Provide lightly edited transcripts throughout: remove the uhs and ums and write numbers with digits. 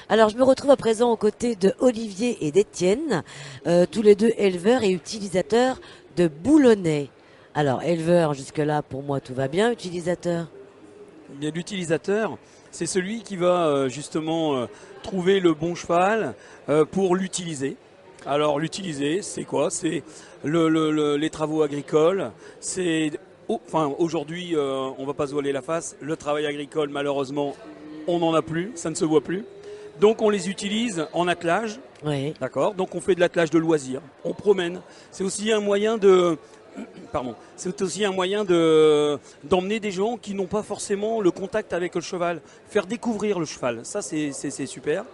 Alors, je me retrouve à présent aux côtés de Olivier et d'Étienne, tous les deux éleveurs et utilisateurs de boulonnais. Alors, éleveur, jusque-là, pour moi, tout va bien. Utilisateur? Eh bien, l'utilisateur, c'est celui qui va justement trouver le bon cheval pour l'utiliser. Alors l'utiliser, c'est quoi? C'est les travaux agricoles. C'est enfin aujourd'hui, on va pas se voiler la face. Le travail agricole, malheureusement, on n'en a plus, ça ne se voit plus. Donc on les utilise en attelage. Oui. D'accord. Donc on fait de l'attelage de loisirs. On promène. C'est aussi un moyen de Pardon. C'est aussi un moyen d'emmener des gens qui n'ont pas forcément le contact avec le cheval, faire découvrir le cheval. Ça, c'est super.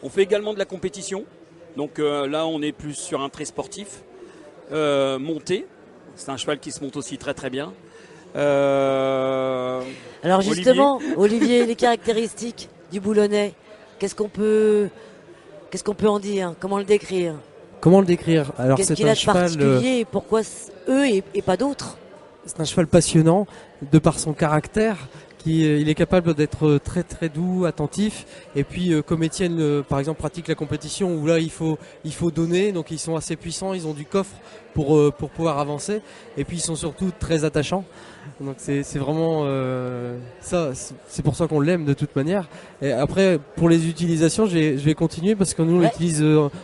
On fait également de la compétition. Donc là, on est plus sur un trait sportif. Monté. C'est un cheval qui se monte aussi très très bien. Alors justement, Olivier, les caractéristiques du boulonnais, qu'est-ce qu'on peut en dire? Comment le décrire? Comment le décrire? Alors Qu'est-ce c'est qu'il a un de cheval, particulier et pourquoi eux et pas d'autres? c'est un cheval passionnant de par son caractère. Il est capable d'être très très doux, attentif. Et puis comme Étienne par exemple pratique la compétition où là il faut donner, donc ils sont assez puissants, ils ont du coffre pour pouvoir avancer. Et puis ils sont surtout très attachants. Donc c'est vraiment ça. C'est pour ça qu'on l'aime de toute manière. Et après pour les utilisations, je vais continuer parce que nous on l'utilise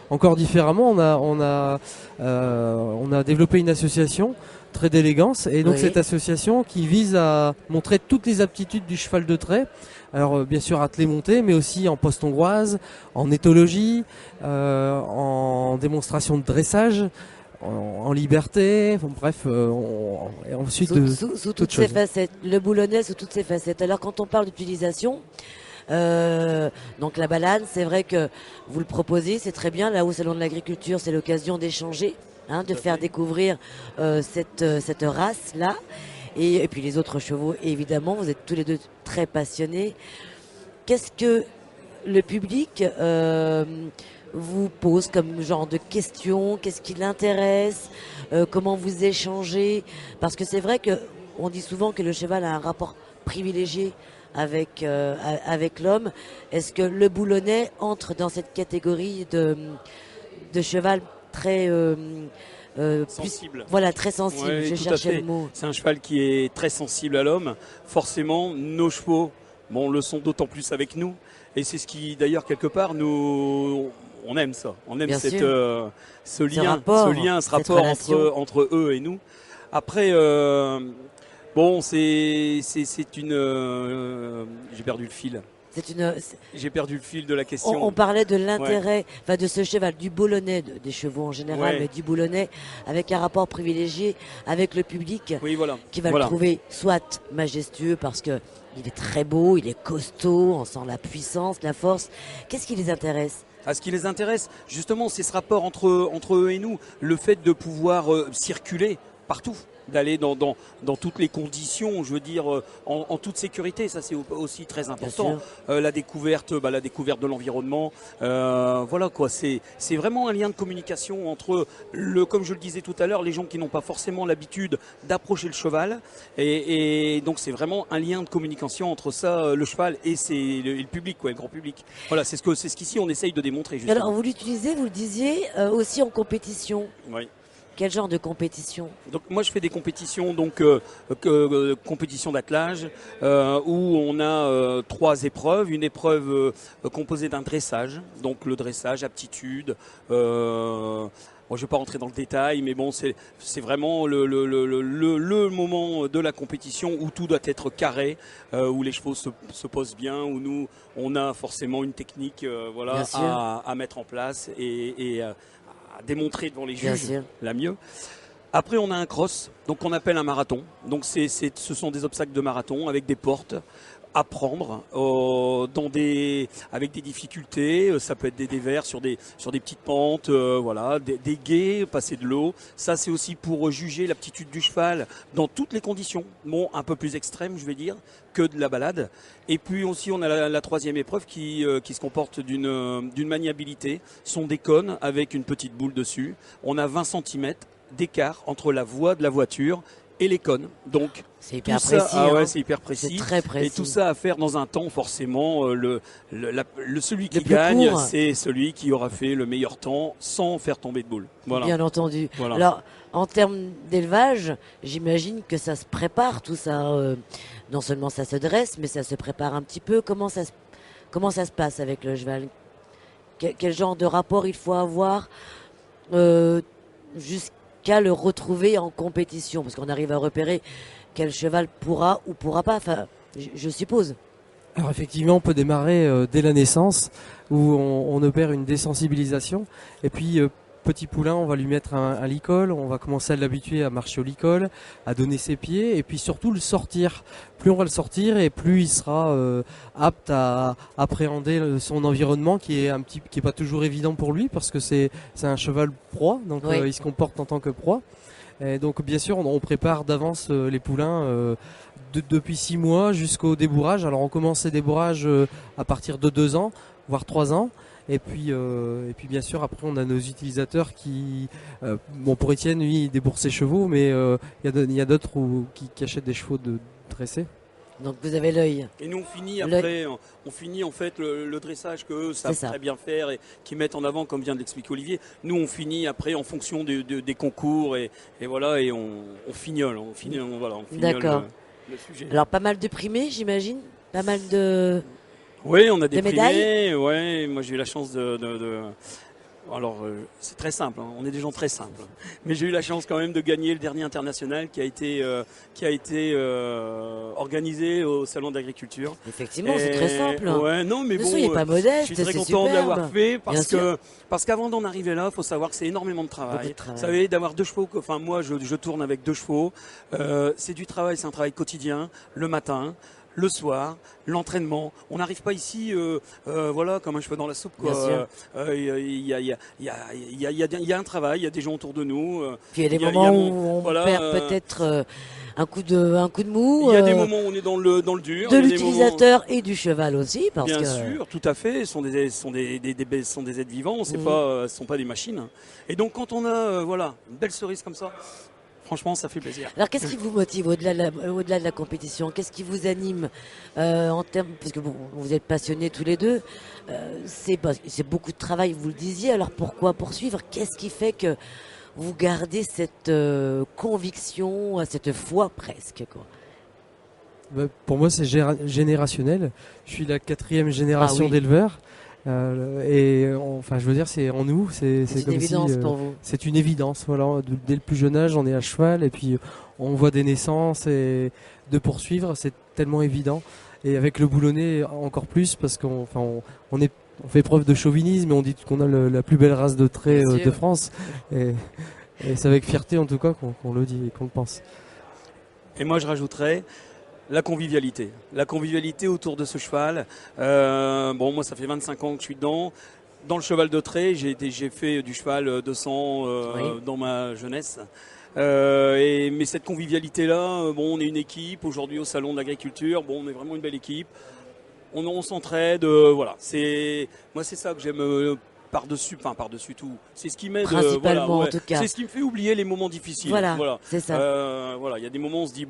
encore différemment. On a développé une association trait d'élégance et donc cette association qui vise à montrer toutes les aptitudes du cheval de trait. Alors bien sûr attelé monté, mais aussi en poste hongroise, en éthologie, en démonstration de dressage, en liberté, bref, et ensuite sous toutes ses facettes, le boulonnais sous toutes ses facettes. Alors quand on parle d'utilisation, donc la balade, c'est vrai que vous le proposez, c'est très bien. Là au salon de l'agriculture, c'est l'occasion d'échanger, de faire découvrir cette race-là. Et puis les autres chevaux, évidemment, vous êtes tous les deux très passionnés. Qu'est-ce que le public vous pose comme genre de questions? Qu'est-ce qui l'intéresse? Comment vous échangez? Parce que c'est vrai que on dit souvent que le cheval a un rapport privilégié avec l'homme. Est-ce que le boulonnais entre dans cette catégorie de cheval très sensible. Voilà, très sensible, ouais, je cherchais le mot. C'est un cheval qui est très sensible à l'homme. Forcément, nos chevaux le sont d'autant plus avec nous. Et c'est ce qui, d'ailleurs, quelque part, on aime ça. On aime ce lien, ce rapport entre eux et nous. Après, c'est une... j'ai perdu le fil. J'ai perdu le fil de la question. On parlait de l'intérêt de ce cheval, du boulonnais, des chevaux en général, mais du boulonnais, avec un rapport privilégié avec le public qui va le trouver soit majestueux parce que il est très beau, il est costaud, on sent la puissance, la force. Qu'est-ce qui les intéresse? Ce qui les intéresse, justement, c'est ce rapport entre eux et nous, le fait de pouvoir circuler partout, d'aller dans toutes les conditions, je veux dire, en toute sécurité. Ça, c'est aussi très important. La découverte de l'environnement. Voilà quoi. C'est vraiment un lien de communication entre comme je le disais tout à l'heure, les gens qui n'ont pas forcément l'habitude d'approcher le cheval. Et donc, c'est vraiment un lien de communication entre ça, le cheval et le public, le grand public. Voilà, c'est ce qu'ici on essaye de démontrer. Justement. Alors, vous l'utilisez, vous le disiez, aussi en compétition. Oui. Quel genre de compétition? Donc moi je fais des compétitions, compétition d'attelage où on a 3 épreuves. Une épreuve composée d'un dressage, donc le dressage, aptitude. Je ne vais pas rentrer dans le détail, mais bon, c'est vraiment le moment de la compétition où tout doit être carré, où les chevaux se posent bien, où nous on a forcément une technique à mettre en place et à démontrer devant les juges la mieux. Après, on a un cross, donc qu'on appelle un marathon. Donc ce sont des obstacles de marathon avec des portes à prendre avec des difficultés. Ça peut être des dévers sur des petites pentes, des gués, passer de l'eau. Ça, c'est aussi pour juger l'aptitude du cheval dans toutes les conditions. Bon, un peu plus extrême, je vais dire, que de la balade. Et puis aussi, on a la 3e épreuve qui se comporte d'une maniabilité. Ce sont des cônes avec une petite boule dessus. On a 20 cm d'écart entre la voie de la voiture et les cônes. Donc c'est hyper tout ça, précis. c'est hyper précis. C'est très précis. Et tout ça à faire dans un temps, forcément, celui qui Le plus gagne, court. c'est celui qui aura fait le meilleur temps sans faire tomber de boule. Voilà. Bien entendu. Voilà. Alors, en termes d'élevage, j'imagine que ça se prépare tout ça. Non seulement ça se dresse, mais ça se prépare un petit peu. Comment ça se passe avec le cheval? Quel genre de rapport il faut avoir jusqu'à le retrouver en compétition? Parce qu'on arrive à repérer quel cheval pourra ou pourra pas. Enfin, je suppose. Alors effectivement, on peut démarrer dès la naissance où on opère une désensibilisation et puis petit poulain, on va lui mettre un licol, on va commencer à l'habituer à marcher au licol, à donner ses pieds et puis surtout le sortir. Plus on va le sortir et plus il sera apte à appréhender son environnement qui est pas toujours évident pour lui parce que c'est un cheval proie, donc Oui. il se comporte en tant que proie. Et donc bien sûr, on prépare d'avance les poulains depuis 6 mois jusqu'au débourrage. Alors on commence les débourrages à partir de 2 ans, voire 3 ans. Et puis bien sûr après on a nos utilisateurs qui, pour Étienne lui il débourse ses chevaux, mais il y a d'autres qui achètent des chevaux dressés. Donc vous avez l'œil. Et nous on finit après, on finit en fait le dressage que eux savent très bien faire et qui mettent en avant comme vient de l'expliquer Olivier. Nous on finit après en fonction des concours et voilà et on fignole, D'accord. le sujet. Alors pas mal de primés, j'imagine. Pas mal de. Oui, on a des médailles. primés. Ouais, moi j'ai eu la chance alors c'est très simple, hein. On est des gens très simples. Mais j'ai eu la chance quand même de gagner le dernier international qui a été organisé au salon d'agriculture. Effectivement, c'est très simple. Ouais, non, mais Ne bon, soyez pas modeste, je suis très c'est content de superbe. l'avoir fait Bien parce qu'avant d'en arriver là, il faut savoir que c'est énormément de travail. Beaucoup de travail. Vous savez, d'avoir 2 chevaux. Enfin, moi, je tourne avec 2 chevaux. C'est du travail, c'est un travail quotidien, le matin. Le soir, l'entraînement. On n'arrive pas ici, voilà, comme un cheveu dans la soupe, quoi. Il y a un travail, il y a des gens autour de nous. Puis il y a des moments où on perd peut-être un coup de mou. Il y a des moments où on est dans le dur. De l'utilisateur et du cheval aussi, parce bien que. sûr, tout à fait. Ce sont des êtres vivants. Ce sont pas des machines. Et donc quand on a, une belle cerise comme ça. Franchement, ça fait plaisir. Alors, qu'est-ce qui vous motive au-delà de la compétition? Qu'est-ce qui vous anime en termes, parce que vous êtes passionnés tous les deux, c'est beaucoup de travail, vous le disiez. Alors, pourquoi poursuivre? Qu'est-ce qui fait que vous gardez cette conviction, cette foi presque, quoi? Pour moi, c'est générationnel. Je suis la 4e génération d'éleveurs. Je veux dire, c'est en nous, c'est une évidence pour vous. C'est une évidence, voilà. Dès le plus jeune âge, on est à cheval et puis on voit des naissances et de poursuivre, c'est tellement évident. Et avec le boulonnais encore plus parce qu'on fait preuve de chauvinisme et on dit qu'on a la plus belle race de trait de France. Et c'est avec fierté en tout cas qu'on le dit et qu'on le pense. Et moi, je rajouterais. La convivialité autour de ce cheval. Moi, ça fait 25 ans que je suis dedans. Dans le cheval de trait, j'ai fait du cheval 200 dans ma jeunesse. Mais cette convivialité-là, on est une équipe. Aujourd'hui, au salon de l'agriculture, on est vraiment une belle équipe. On s'entraide. Voilà. Moi, c'est ça que j'aime. Par-dessus tout. C'est ce qui m'aide. Principalement, en tout cas. C'est ce qui me fait oublier les moments difficiles. Voilà. C'est ça. Il y a des moments où on se dit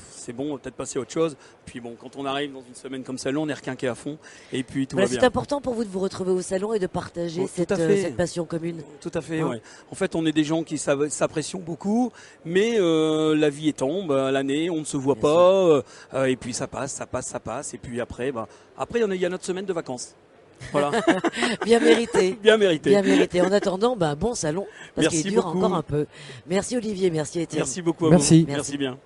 c'est bon, on va peut-être passer à autre chose. Puis quand on arrive dans une semaine comme celle-là, on est requinqué à fond. Et puis tout va bien. C'est important pour vous de vous retrouver au salon et de partager cette passion commune. Tout à fait. Ouais. En fait, on est des gens qui s'apprécient beaucoup, mais la vie tombe à l'année, on ne se voit pas. Et puis ça passe. Et puis après, il y a notre semaine de vacances. Voilà. Bien mérité. Bien mérité. En attendant, bon salon, parce qu'il dure beaucoup. encore un peu. Merci Olivier, merci Étienne. Merci beaucoup à vous. Merci Merci bien.